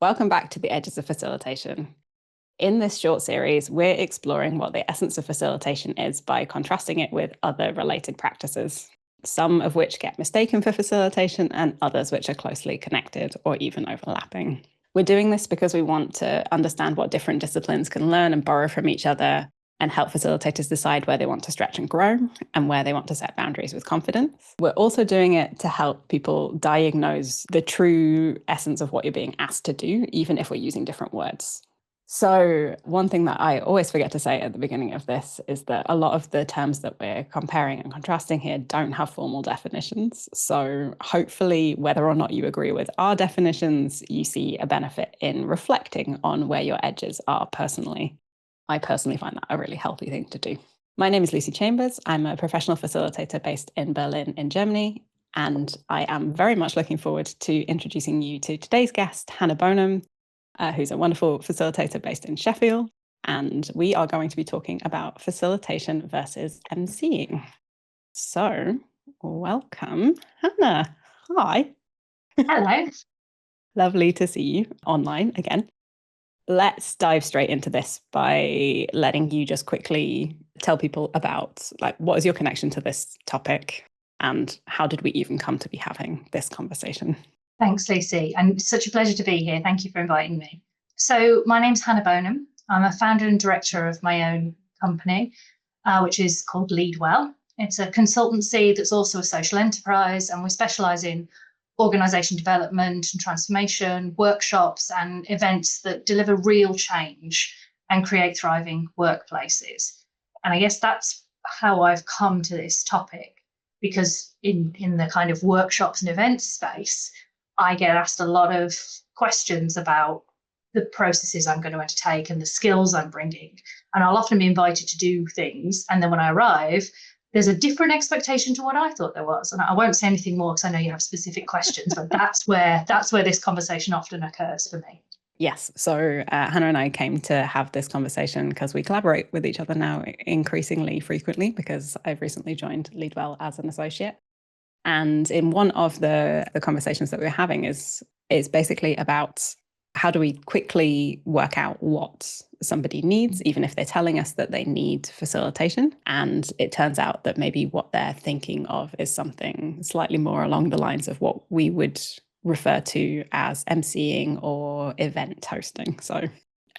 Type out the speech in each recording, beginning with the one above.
Welcome back to the Edges of Facilitation. In this short series, we're exploring what the essence of facilitation is by contrasting it with other related practices, some of which get mistaken for facilitation and others which are closely connected or even overlapping. We're doing this because we want to understand what different disciplines can learn and borrow from each other and help facilitators decide where they want to stretch and grow and where they want to set boundaries with confidence. We're also doing it to help people diagnose the true essence of what you're being asked to do, even if we're using different words. So one thing that I always forget to say at the beginning of this is that a lot of the terms that we're comparing and contrasting here don't have formal definitions. So hopefully, whether or not you agree with our definitions, you see a benefit in reflecting on where your edges are personally. I personally find that a really healthy thing to do. My name is Lucy Chambers. I'm a professional facilitator based in Berlin in Germany, and I am very much looking forward to introducing you to today's guest, Hannah Boneham, who's a wonderful facilitator based in Sheffield. And we are going to be talking about facilitation versus emceeing. So welcome, Hannah. Hi. Hello. Lovely to see you online again. Let's dive straight into this by letting you just quickly tell people about what is your connection to this topic and how did we even come to be having this conversation? Thanks, Lucy. And it's such a pleasure to be here. Thank you for inviting me. So my name's Hannah Boneham. I'm a founder and director of my own company, which is called Lead Well. It's a consultancy that's also a social enterprise, and we specialise in organisation development and transformation, workshops and events that deliver real change and create thriving workplaces. And I guess that's how I've come to this topic, because in the kind of workshops and events space, I get asked a lot of questions about the processes I'm going to undertake and the skills I'm bringing. And I'll often be invited to do things. And then when I arrive, there's a different expectation to what I thought there was. And I won't say anything more because I know you have specific questions, but that's where this conversation often occurs for me. Yes. So Hannah and I came to have this conversation because we collaborate with each other now increasingly frequently because I've recently joined Leadwell as an associate. And in one of the conversations that we're having is basically about how do we quickly work out what somebody needs, even if they're telling us that they need facilitation. And it turns out that maybe what they're thinking of is something slightly more along the lines of what we would refer to as emceeing or event hosting. So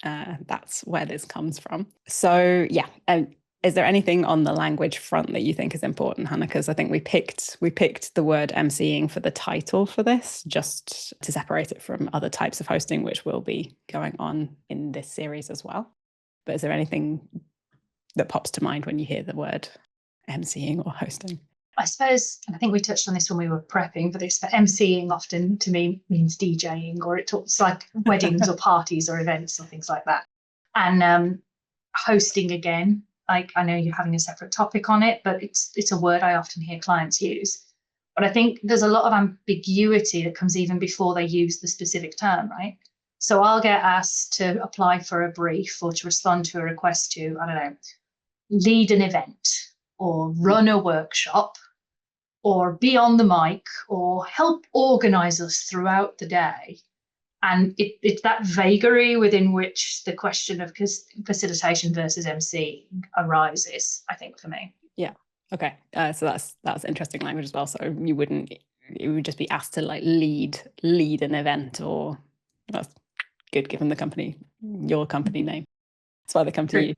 that's where this comes from. So yeah. Is there anything on the language front that you think is important, Hannah? Because I think we picked the word emceeing for the title for this, just to separate it from other types of hosting, which will be going on in this series as well. But is there anything that pops to mind when you hear the word emceeing or hosting? I suppose, and I think we touched on this when we were prepping for this, but emceeing often to me means DJing, or it's like weddings or parties or events or things like that. And hosting again, like I know you're having a separate topic on it, but it's a word I often hear clients use. But I think there's a lot of ambiguity that comes even before they use the specific term, right? So I'll get asked to apply for a brief or to respond to a request to, I don't know, lead an event or run a workshop or be on the mic or help organize us throughout the day. And it's that vagary within which the question of facilitation versus MC arises, I think, for me. Yeah. Okay. So that's interesting language as well. So it would just be asked to lead an event, or that's good given your company name. That's why they come to you.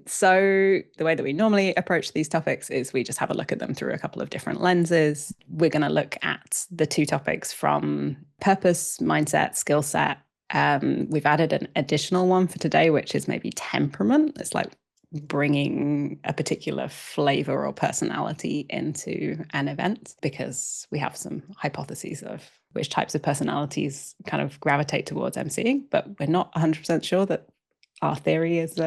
So the way that we normally approach these topics is we just have a look at them through a couple of different lenses. We're going to look at the two topics from purpose, mindset, skill set. We've added an additional one for today, which is maybe temperament. It's like bringing a particular flavor or personality into an event, because we have some hypotheses of which types of personalities kind of gravitate towards emceeing, but we're not 100% sure that our theory is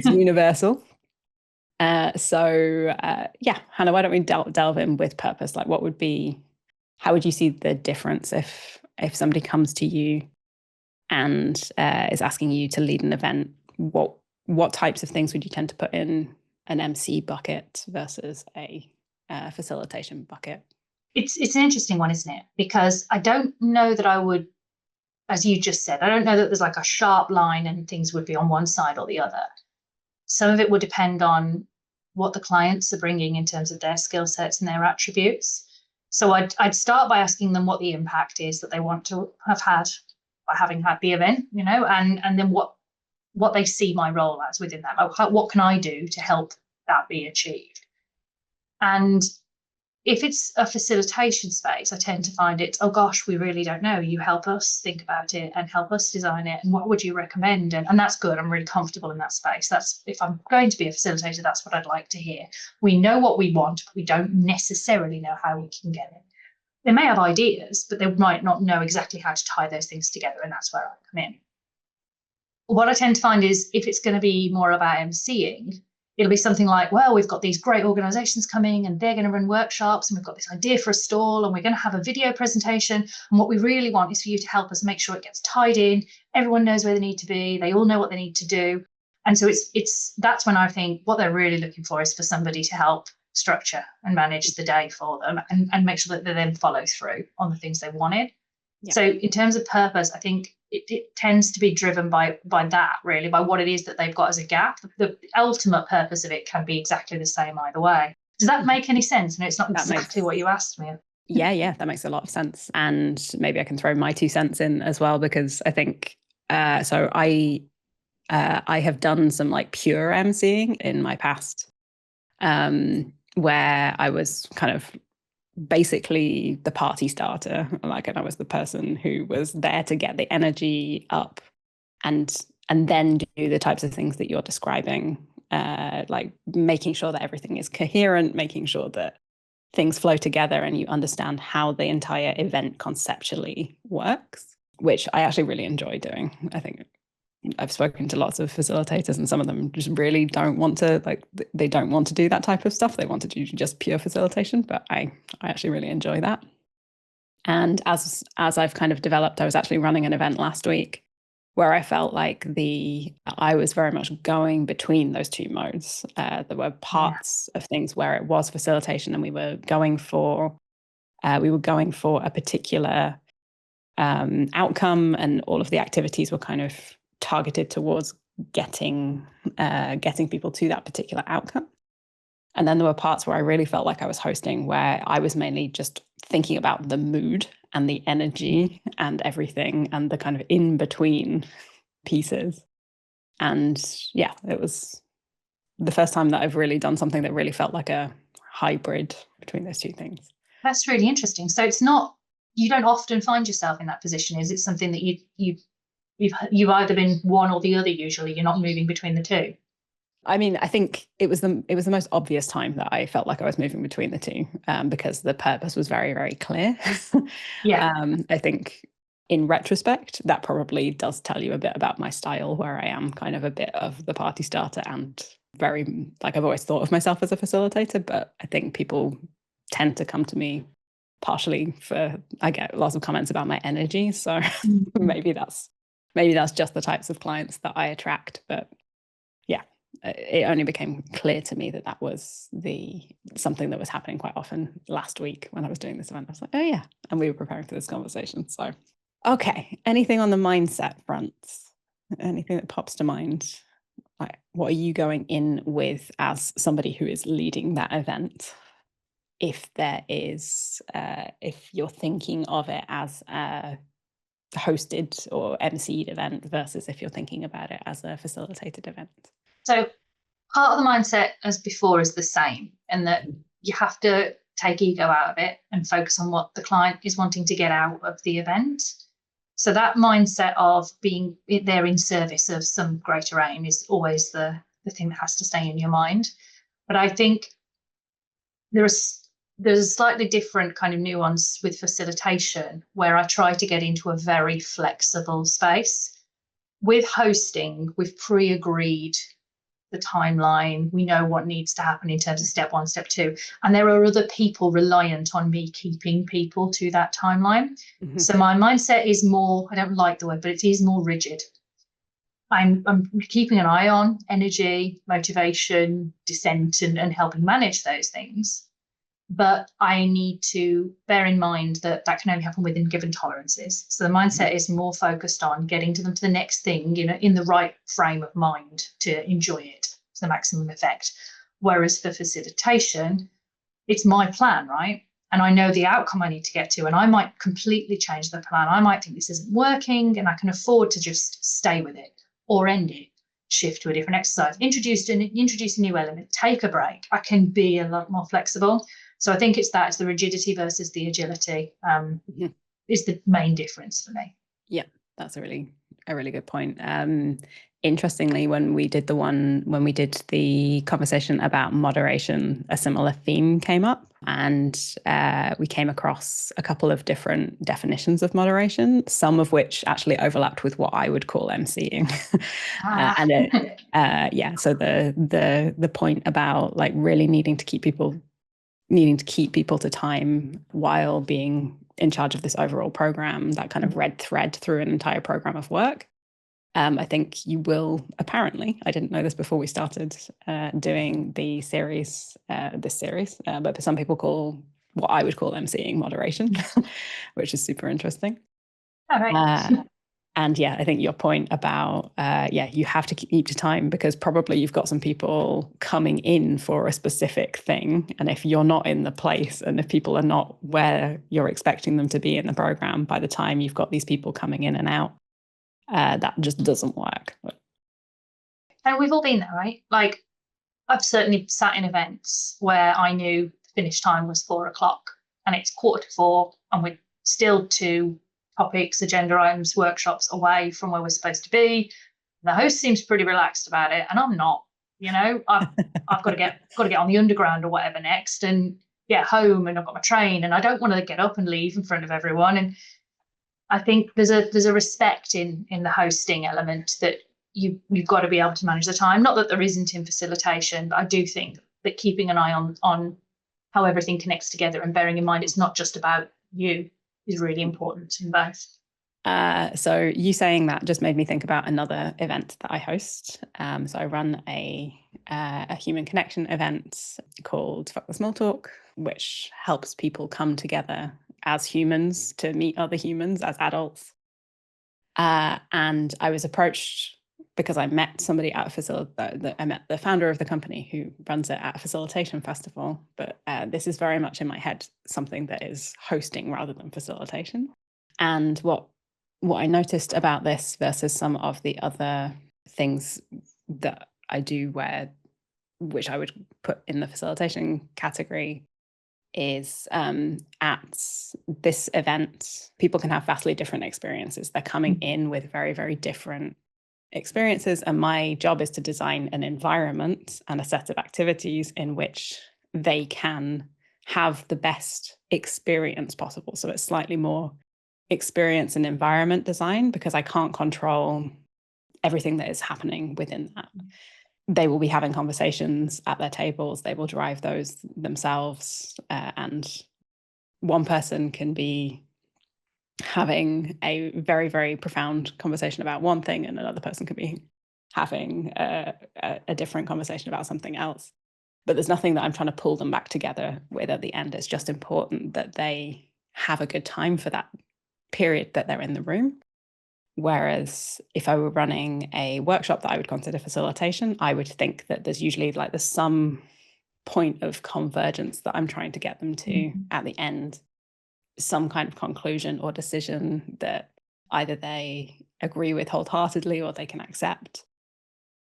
universal. So Hannah, why don't we delve in with purpose? How would you see the difference if somebody comes to you and is asking you to lead an event? What types of things would you tend to put in an MC bucket versus a facilitation bucket? it's an interesting one, isn't it? Because I don't know that I would, as you just said, I don't know that there's like a sharp line and things would be on one side or the other. Some of it would depend on what the clients are bringing in terms of their skill sets and their attributes. So I'd start by asking them what the impact is that they want to have had by having had the event, and then what they see my role as within that. What can I do to help that be achieved? And if it's a facilitation space, I tend to find it, oh gosh, we really don't know. You help us think about it and help us design it. And what would you recommend? And that's good. I'm really comfortable in that space. That's, if I'm going to be a facilitator, that's what I'd like to hear. We know what we want, but we don't necessarily know how we can get it. They may have ideas, but they might not know exactly how to tie those things together. And that's where I come in. What I tend to find is if it's going to be more about emceeing, it'll be something like, well, we've got these great organizations coming and they're going to run workshops and we've got this idea for a stall and we're going to have a video presentation. And what we really want is for you to help us make sure it gets tied in. Everyone knows where they need to be. They all know what they need to do. And so that's when I think what they're really looking for is for somebody to help structure and manage the day for them and make sure that they then follow through on the things they wanted. Yeah. So in terms of purpose, I think it tends to be driven by that, really, by what it is that they've got as a gap. The ultimate purpose of it can be exactly the same either way. Does that make any sense? No, it's not exactly what you asked me. Yeah, that makes a lot of sense. And maybe I can throw my 2 cents in as well, because I think, so I have done some like pure emceeing in my past, where I was kind of basically the party starter, like, and I was the person who was there to get the energy up and then do the types of things that you're describing, like making sure that everything is coherent, making sure that things flow together and you understand how the entire event conceptually works, which I actually really enjoy doing. I think I've spoken to lots of facilitators and some of them just really don't want to, like, they don't want to do that type of stuff. They want to do just pure facilitation, but I actually really enjoy that. And as I've kind of developed, I was actually running an event last week where I felt like I was very much going between those two modes. There were parts of things where it was facilitation and we were going for a particular outcome, and all of the activities were kind of targeted towards getting people to that particular outcome. And then there were parts where I really felt like I was hosting, where I was mainly just thinking about the mood and the energy and everything and the kind of in-between pieces. And yeah, it was the first time that I've really done something that really felt like a hybrid between those two things. That's really interesting. So it's not, you don't often find yourself in that position. Is it something that you've either been one or the other? Usually you're not moving between the two. I mean, I think it was the most obvious time that I felt like I was moving between the two, because the purpose was very, very clear. Yeah. I think in retrospect, that probably does tell you a bit about my style, where I am kind of a bit of the party starter and very, like, I've always thought of myself as a facilitator, but I think people tend to come to me partially I get lots of comments about my energy. So maybe that's just the types of clients that I attract. But yeah, it only became clear to me that was something that was happening quite often last week when I was doing this event. I was like, oh yeah, and we were preparing for this conversation. So, okay, anything on the mindset front? Anything that pops to mind? Like, what are you going in with as somebody who is leading that event? If you're thinking of it as a hosted or emceed event versus if you're thinking about it as a facilitated event. So part of the mindset as before is the same, and that you have to take ego out of it and focus on what the client is wanting to get out of the event. So that mindset of being there in service of some greater aim is always the thing that has to stay in your mind. But I think there's a slightly different kind of nuance with facilitation, where I try to get into a very flexible space. With hosting, we've pre-agreed the timeline. We know what needs to happen in terms of step 1, step 2. And there are other people reliant on me keeping people to that timeline. Mm-hmm. So my mindset is more, I don't like the word, but it is more rigid. I'm keeping an eye on energy, motivation, dissent, and helping manage those things. but I need to bear in mind that that can only happen within given tolerances. So the mindset is more focused on getting to them to the next thing, in the right frame of mind to enjoy it to the maximum effect. Whereas for facilitation, it's my plan, right? And I know the outcome I need to get to, and I might completely change the plan. I might think this isn't working, and I can afford to just stay with it or end it, shift to a different exercise, introduce a new element, take a break. I can be a lot more flexible. So I think it's the rigidity versus the agility is the main difference for me. Yeah, that's a really good point. Interestingly, when we did the conversation about moderation, a similar theme came up, and we came across a couple of different definitions of moderation, some of which actually overlapped with what I would call Emceeing. So the point about like really needing to keep people to time while being in charge of this overall program, that kind of red thread through an entire program of work. I think you will, apparently, I didn't know this before we started doing the series, but some people call what I would call Emceeing moderation, which is super interesting. All right. And yeah, I think your point about, you have to keep to time, because probably you've got some people coming in for a specific thing. And if you're not in the place, and if people are not where you're expecting them to be in the program, by the time you've got these people coming in and out, that just doesn't work. And we've all been there, right? Like, I've certainly sat in events where I knew the finish time was 4:00 and it's 3:45, and we're still 2 topics, agenda items, workshops away from where we're supposed to be. The host seems pretty relaxed about it, and I'm not. I've got to get on the underground or whatever next, and get home, and I've got my train, and I don't want to get up and leave in front of everyone. And I think there's a respect in the hosting element that you've got to be able to manage the time. Not that there isn't in facilitation, but I do think that keeping an eye on how everything connects together, and bearing in mind it's not just about you, is really important in both. So you saying that just made me think about another event that I host. So I run a human connection event called Fuck the Small Talk, which helps people come together as humans to meet other humans as adults. And I was approached because I met somebody at I met the founder of the company who runs it at a facilitation festival. But this is very much in my head something that is hosting rather than facilitation. And what I noticed about this versus some of the other things that I do which I would put in the facilitation category, is at this event, people can have vastly different experiences. They're coming in with very, very different experiences. And my job is to design an environment and a set of activities in which they can have the best experience possible. So it's slightly more experience and environment design, because I can't control everything that is happening within that. They will be having conversations at their tables. They will drive those themselves. And one person can be having a very, very profound conversation about one thing, and another person could be having a different conversation about something else. But there's nothing that I'm trying to pull them back together with at the end. It's just important that they have a good time for that period that they're in the room. Whereas if I were running a workshop that I would consider facilitation, I would think that there's usually there's some point of convergence that I'm trying to get them to at the end, some kind of conclusion or decision that either they agree with wholeheartedly or they can accept.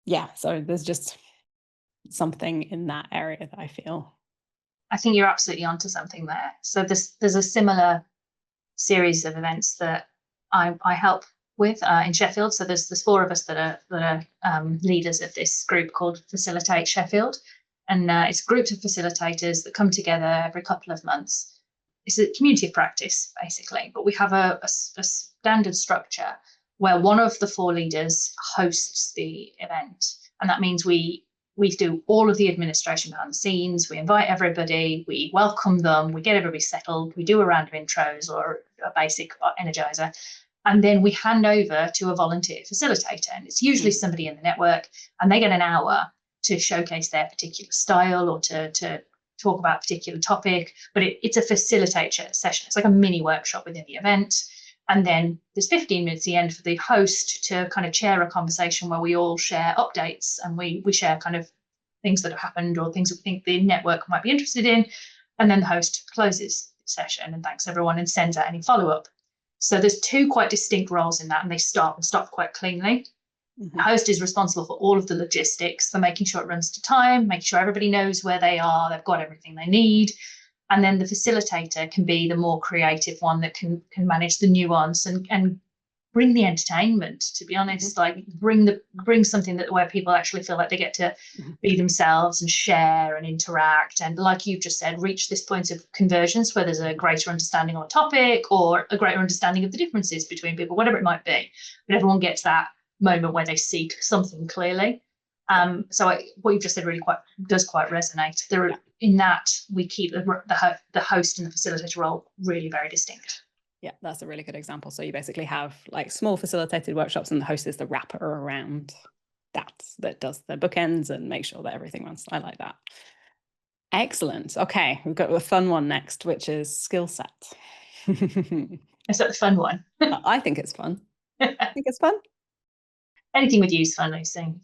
Yeah, so there's just something in that area that I feel. I think you're absolutely onto something there. So there's a similar series of events that I help with in Sheffield. So there's 4 of us that are leaders of this group called Facilitate Sheffield, and it's groups of facilitators that come together every couple of months. It's a community of practice basically, but we have a standard structure where one of the 4 leaders hosts the event, and that means we do all of the administration behind the scenes. We invite everybody, we welcome them, we get everybody settled, we do a round of intros or a basic energizer, and then we hand over to a volunteer facilitator. And it's usually somebody in the network, and they get an hour to showcase their particular style or to talk about a particular topic, but it's a facilitator session. It's like a mini workshop within the event. And then there's 15 minutes at the end for the host to kind of chair a conversation where we all share updates, and we share kind of things that have happened or things that we think the network might be interested in. And then the host closes the session and thanks everyone and sends out any follow-up. So there's two quite distinct roles in that, and they start quite cleanly. The host is responsible for all of the logistics, for making sure it runs to time, making sure everybody knows where they are, they've got everything they need. And then the facilitator can be the more creative one that can manage the nuance and bring the entertainment, to be honest, like bring something that where people actually feel like they get to be themselves and share and interact. And like you just said, reach this point of convergence where there's a greater understanding on a topic or a greater understanding of the differences between people, whatever it might be. But everyone gets that moment where they see something clearly. So what you've just said really does quite resonate. In that we keep the host and the facilitator role really very distinct. Yeah, that's a really good example. So you basically have like small facilitated workshops, and the host is the wrapper around that does the bookends and make sure that everything runs. I like that. Excellent. Okay, we've got a fun one next, which is skill set. Is that the fun one? I think it's fun. I think it's fun. Anything with you is fun, Lucy.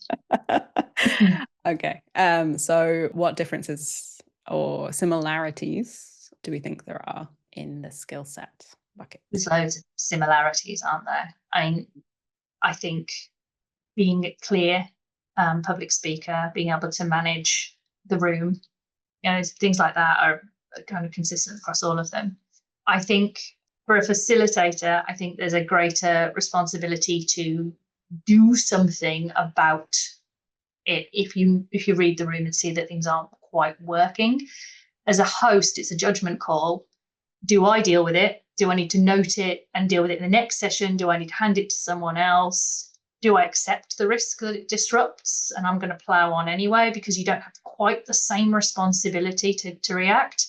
Okay. So what differences or similarities do we think there are in the skill set bucket? There's loads of similarities, aren't there? I think being clear, public speaker, being able to manage the room, things like that are kind of consistent across all of them. I think for a facilitator, I think there's a greater responsibility to do something about it if you read the room and see that things aren't quite working. As a host, it's a judgment call. Do I deal with it? Do I need to note it and deal with it in the next session? Do I need to hand it to someone else? Do I accept the risk that it disrupts and I'm going to plow on anyway, because you don't have quite the same responsibility to react?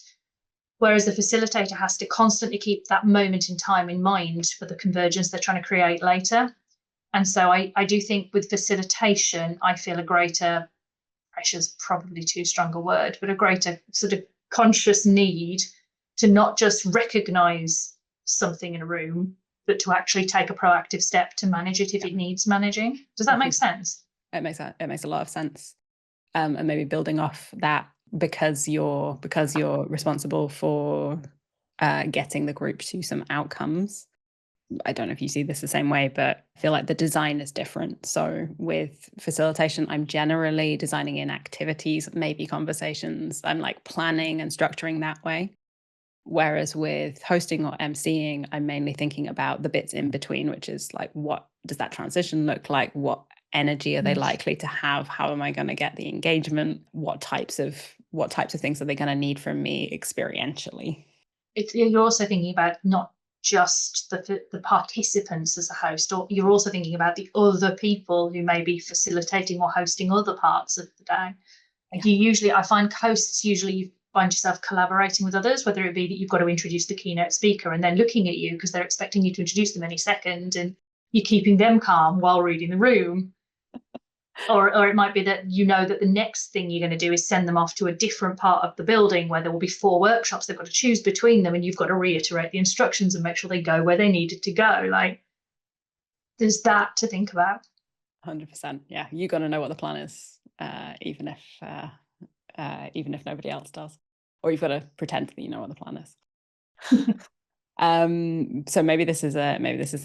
Whereas the facilitator has to constantly keep that moment in time in mind for the convergence they're trying to create later. And so I do think with facilitation, I feel a greater, pressure's probably too strong a word, but a greater sort of conscious need to not just recognize something in a room, but to actually take a proactive step to manage it if it needs managing. Does that make sense? It makes a lot of sense. And maybe building off that, because you're responsible for getting the group to some outcomes. I don't know if you see this the same way, but I feel like the design is different. So with facilitation, I'm generally designing in activities, maybe conversations. I'm like planning and structuring that way. Whereas with hosting or emceeing, I'm mainly thinking about the bits in between, which is like, what does that transition look like? What energy are they likely to have? How am I going to get the engagement? What types of things are they going to need from me experientially? You're also thinking about not just the participants as a host, or you're also thinking about the other people who may be facilitating or hosting other parts of the day. I find hosts usually find yourself collaborating with others, whether it be that you've got to introduce the keynote speaker and they're looking at you because they're expecting you to introduce them any second, and you're keeping them calm while reading the room. Or it might be that that the next thing you're going to do is send them off to a different part of the building where there will be 4 workshops they've got to choose between them, and you've got to reiterate the instructions and make sure they go where they needed to go. Like, there's that to think about. 100%. Yeah, you got to know what the plan is, even if nobody else does, or you've got to pretend that you know what the plan is. So maybe this is a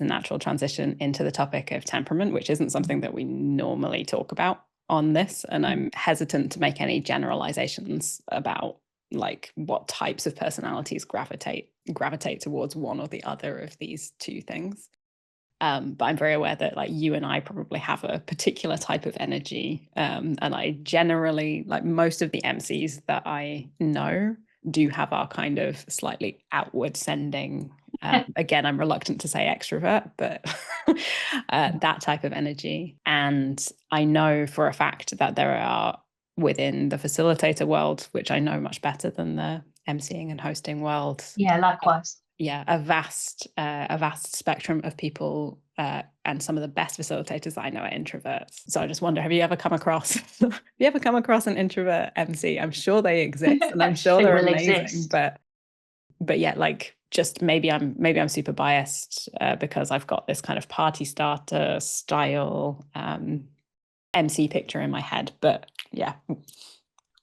natural transition into the topic of temperament, which isn't something that we normally talk about on this, and I'm hesitant to make any generalizations about like what types of personalities gravitate towards one or the other of these two things. But I'm very aware that like you and I probably have a particular type of energy, and I generally, like most of the MCs that I know, do have our kind of slightly outward sending, again, I'm reluctant to say extrovert, but that type of energy. And I know for a fact that there are, within the facilitator world, which I know much better than the emceeing and hosting world. Yeah, likewise. yeah, a vast spectrum of people, and some of the best facilitators that I know are introverts. So I just wonder, have you ever come across an introvert MC? I'm sure they exist, and I'm sure They they're will amazing. exist. But yeah, like, just maybe I'm super biased because I've got this kind of party starter style MC picture in my head. But yeah.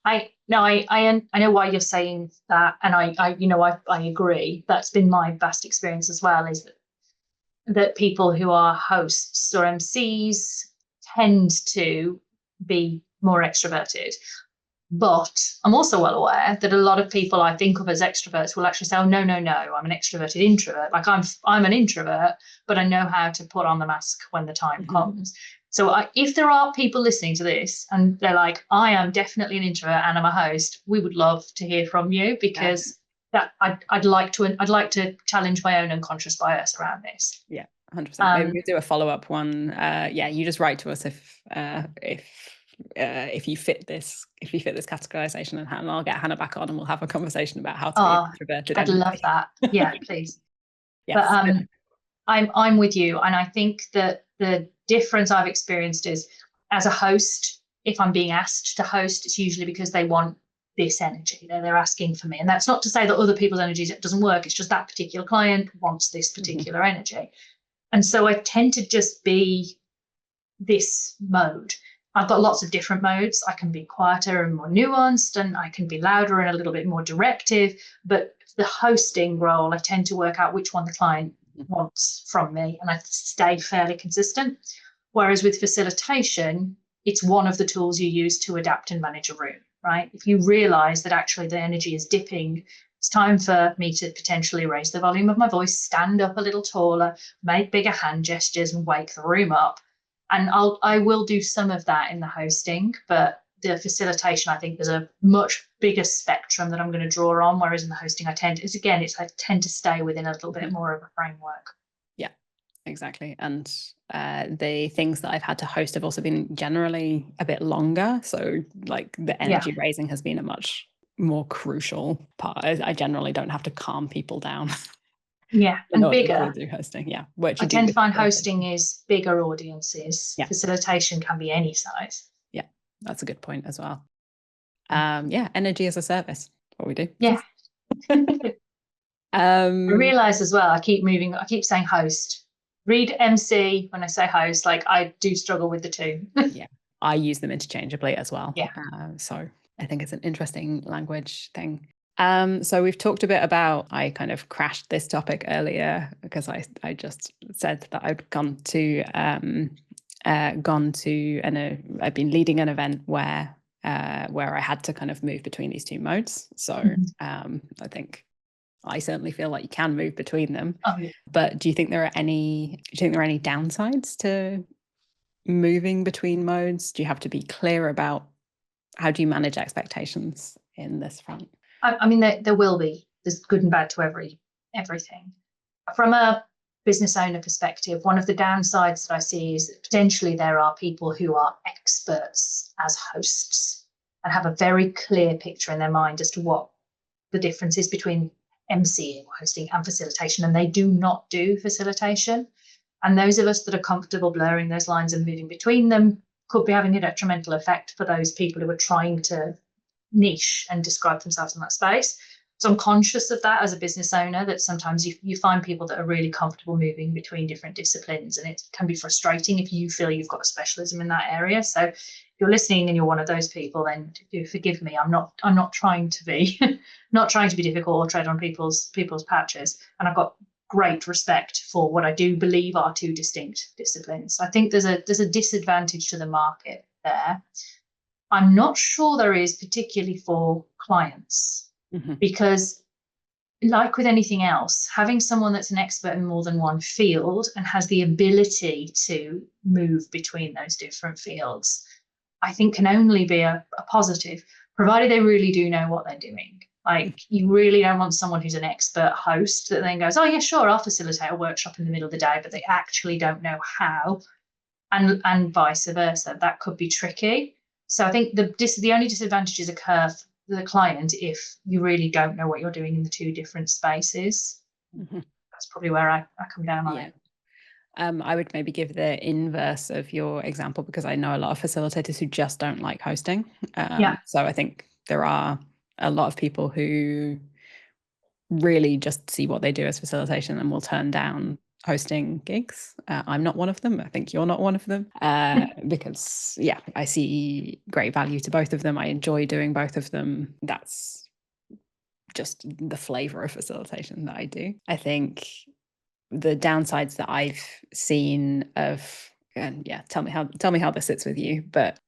I know why you're saying that, and I agree. That's been my vast experience as well, is that people who are hosts or MCs tend to be more extroverted. But I'm also well aware that a lot of people I think of as extroverts will actually say, "Oh, no, no, no, I'm an extroverted introvert. Like I'm an introvert, but I know how to put on the mask when the time comes." So if there are people listening to this and they're like, "I am definitely an introvert and I'm a host," we would love to hear from you, because that I'd like to challenge my own unconscious bias around this. Yeah, 100%. Maybe we do a follow-up one. Yeah, you just write to us if you fit this categorization, and I'll get Hannah back on and we'll have a conversation about how to be an introverted I'd MC. love that. Yeah, please. Yes. But I'm with you, and I think that the difference I've experienced is, as a host, if I'm being asked to host, it's usually because they want this energy. They're asking for me, and that's not to say that other people's energy doesn't work. It's just that particular client wants this particular energy, and so I tend to just be this mode. I've got lots of different modes. I can be quieter and more nuanced, and I can be louder and a little bit more directive. But the hosting role, I tend to work out which one the client wants from me, and I stay fairly consistent. Whereas with facilitation, it's one of the tools you use to adapt and manage a room, right? If you realize that actually the energy is dipping, it's time for me to potentially raise the volume of my voice, stand up a little taller, make bigger hand gestures, and wake the room up. And I will do some of that in the hosting, but the facilitation, I think there's a much bigger spectrum that I'm going to draw on. Whereas in the hosting, I tend to stay within a little bit more of a framework. Yeah, exactly. And the things that I've had to host have also been generally a bit longer. So like the energy raising has been a much more crucial part. I generally don't have to calm people down. Yeah, and bigger. Do hosting, yeah. I tend to find hosting is bigger audiences. Yeah. Facilitation can be any size. Yeah, that's a good point as well. Yeah, energy as a service, what we do. Yeah. I realize as well, I keep saying host. Read MC when I say host. Like, I do struggle with the two. Yeah, I use them interchangeably as well. Yeah. So I think it's an interesting language thing. So we've talked a bit about, I kind of crashed this topic earlier because I just said that I'd gone to I've been leading an event where I had to kind of move between these two modes. So I think I certainly feel like you can move between them. Oh, yeah. But do you think there are any downsides to moving between modes? Do you have to be clear about how do you manage expectations in this front? I mean, there will be. There's good and bad to everything. From a business owner perspective, one of the downsides that I see is that potentially there are people who are experts as hosts and have a very clear picture in their mind as to what the difference is between MCing, hosting, and facilitation, and they do not do facilitation. And those of us that are comfortable blurring those lines and moving between them could be having a detrimental effect for those people who are trying to niche and describe themselves in that space. So I'm conscious of that as a business owner, that sometimes you find people that are really comfortable moving between different disciplines, and it can be frustrating if you feel you've got a specialism in that area. So if you're listening and you're one of those people, then do forgive me. I'm not trying to be not trying to be difficult or tread on people's patches. And I've got great respect for what I do believe are two distinct disciplines. I think there's a disadvantage to the market there. I'm not sure there is, particularly for clients, because like with anything else, having someone that's an expert in more than one field and has the ability to move between those different fields, I think can only be a positive, provided they really do know what they're doing. Like, you really don't want someone who's an expert host that then goes, "Oh yeah, sure, I'll facilitate a workshop in the middle of the day," but they actually don't know how, and vice versa. That could be tricky. So I think the only disadvantages occur for the client if you really don't know what you're doing in the two different spaces. That's probably where I come down on it. I would maybe give the inverse of your example, because I know a lot of facilitators who just don't like hosting. So I think there are a lot of people who really just see what they do as facilitation and will turn down hosting gigs. I'm not one of them. I think you're not one of them, because I see great value to both of them. I enjoy doing both of them. That's just the flavor of facilitation that I do. I think the downsides that I've seen of, and tell me how this sits with you, but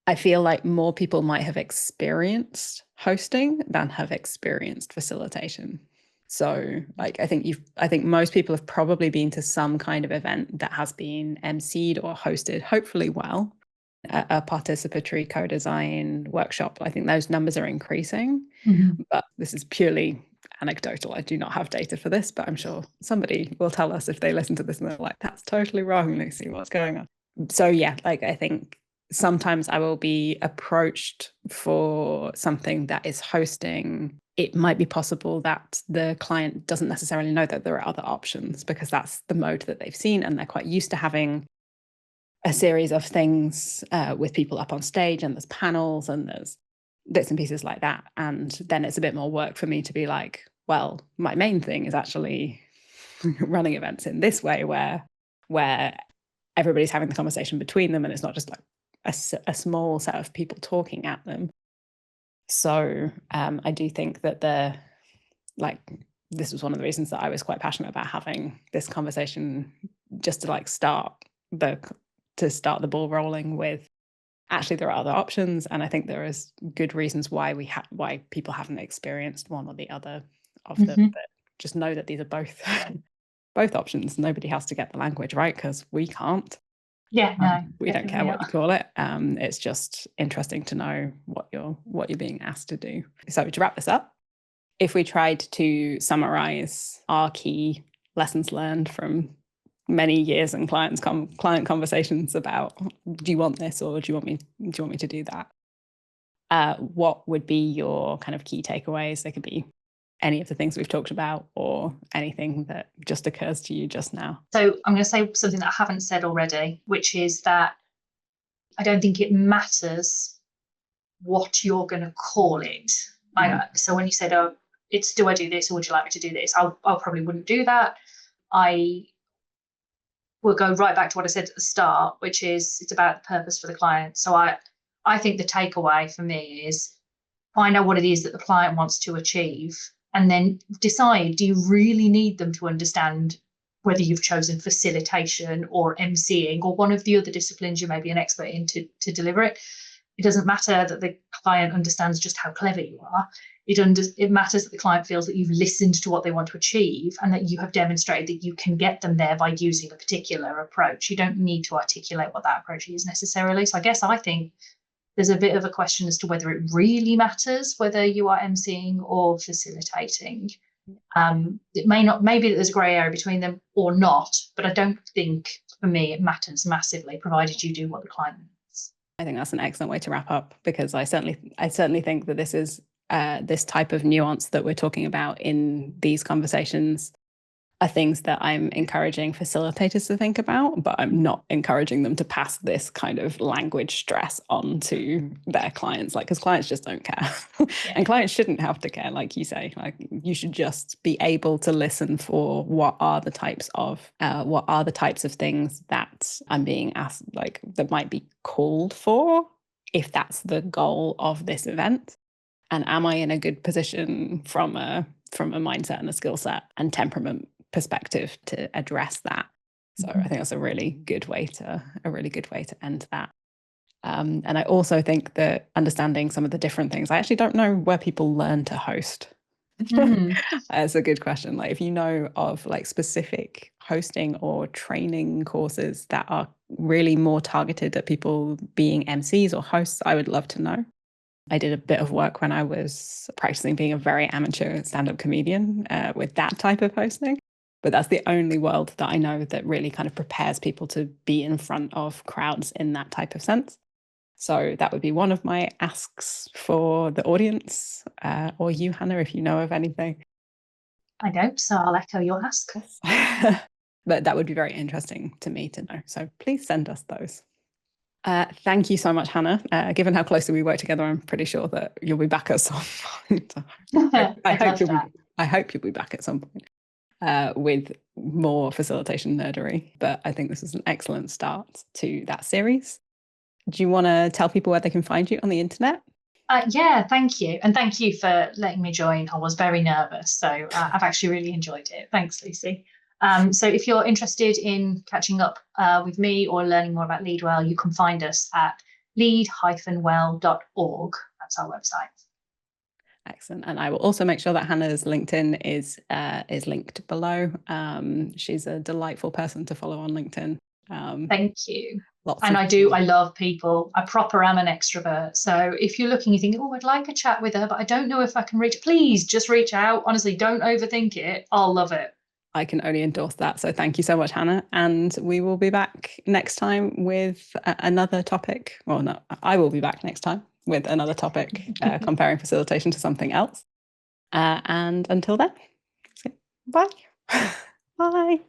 I feel like more people might have experienced hosting than have experienced facilitation. So like I think most people have probably been to some kind of event that has been emceed or hosted, hopefully well, a participatory co-design workshop. I think those numbers are increasing, but this is purely anecdotal. I do not have data for this, but I'm sure somebody will tell us if they listen to this and they're like, that's totally wrong, Lucy, what's going on? So like I think sometimes I will be approached for something that is hosting. It might be possible that the client doesn't necessarily know that there are other options, because that's the mode that they've seen, and they're quite used to having a series of things with people up on stage, and there's panels and there's bits and pieces like that. And then it's a bit more work for me to be like, well, my main thing is actually running events in this way where everybody's having the conversation between them, and it's not just like a small set of people talking at them. So I do think that this was one of the reasons that I was quite passionate about having this conversation, just to like start the ball rolling with, actually there are other options, and I think there is good reasons why why people haven't experienced one or the other of them. But just know that these are both options. Nobody has to get the language right, because we can't. We don't care what you call it. It's just interesting to know what you're being asked to do. So to wrap this up, if we tried to summarize our key lessons learned from many years and client conversations about, do you want this, or do you want me to do that? What would be your kind of key takeaways? They could be any of the things we've talked about, or anything that just occurs to you just now. So I'm going to say something that I haven't said already, which is that I don't think it matters what you're going to call it. So when you said, oh, it's, do I do this, or would you like me to do this? I probably wouldn't do that. I will go right back to what I said at the start, which is it's about the purpose for the client. So I think the takeaway for me is find out what it is that the client wants to achieve, and then decide, do you really need them to understand whether you've chosen facilitation or emceeing or one of the other disciplines you may be an expert in to deliver it? It doesn't matter that the client understands just how clever you are. It matters that the client feels that you've listened to what they want to achieve, and that you have demonstrated that you can get them there by using a particular approach. You don't need to articulate what that approach is necessarily. So I think there's a bit of a question as to whether it really matters whether you are emceeing or facilitating. It may not, maybe there's a grey area between them or not, but I don't think for me it matters massively, provided you do what the client needs. I think that's an excellent way to wrap up, because I certainly think that this is this type of nuance that we're talking about in these conversations are things that I'm encouraging facilitators to think about, but I'm not encouraging them to pass this kind of language stress on to their clients, like, because clients just don't care. And clients shouldn't have to care, like you say. Like, you should just be able to listen for what are the types of things that I'm being asked, like, that might be called for, if that's the goal of this event. And am I in a good position from a mindset and a skill set and temperament perspective to address that? So I think that's a really good way to end that. And I also think that understanding some of the different things, I actually don't know where people learn to host. That's a good question. Like, if you know of like specific hosting or training courses that are really more targeted at people being MCs or hosts, I would love to know. I did a bit of work when I was practicing being a very amateur stand-up comedian with that type of hosting. But that's the only world that I know that really kind of prepares people to be in front of crowds in that type of sense. So that would be one of my asks for the audience, or you, Hannah, if you know of anything. I don't, so I'll echo your ask. But that would be very interesting to me to know. So please send us those. Thank you so much, Hannah. Given how closely we work together, I'm pretty sure that you'll be back at some point. I hope you'll be back at some point with more facilitation nerdery. But I think this is an excellent start to that series. Do you want to tell people where they can find you on the internet? Yeah, thank you. And thank you for letting me join. I was very nervous, so I've actually really enjoyed it. Thanks, Lucy. So if you're interested in catching up with me or learning more about Leadwell, you can find us at lead-well.org. That's our website. Excellent. And I will also make sure that Hannah's LinkedIn is linked below. She's a delightful person to follow on LinkedIn. Thank you. I love people. I proper am an extrovert. So if you're looking, you think, oh, I'd like a chat with her, but I don't know if I can reach, please just reach out. Honestly, don't overthink it. I'll love it. I can only endorse that. So thank you so much, Hannah. And we will be back next time with another topic. Well, no, I will be back next time with another topic, comparing facilitation to something else. And until then, bye. Bye.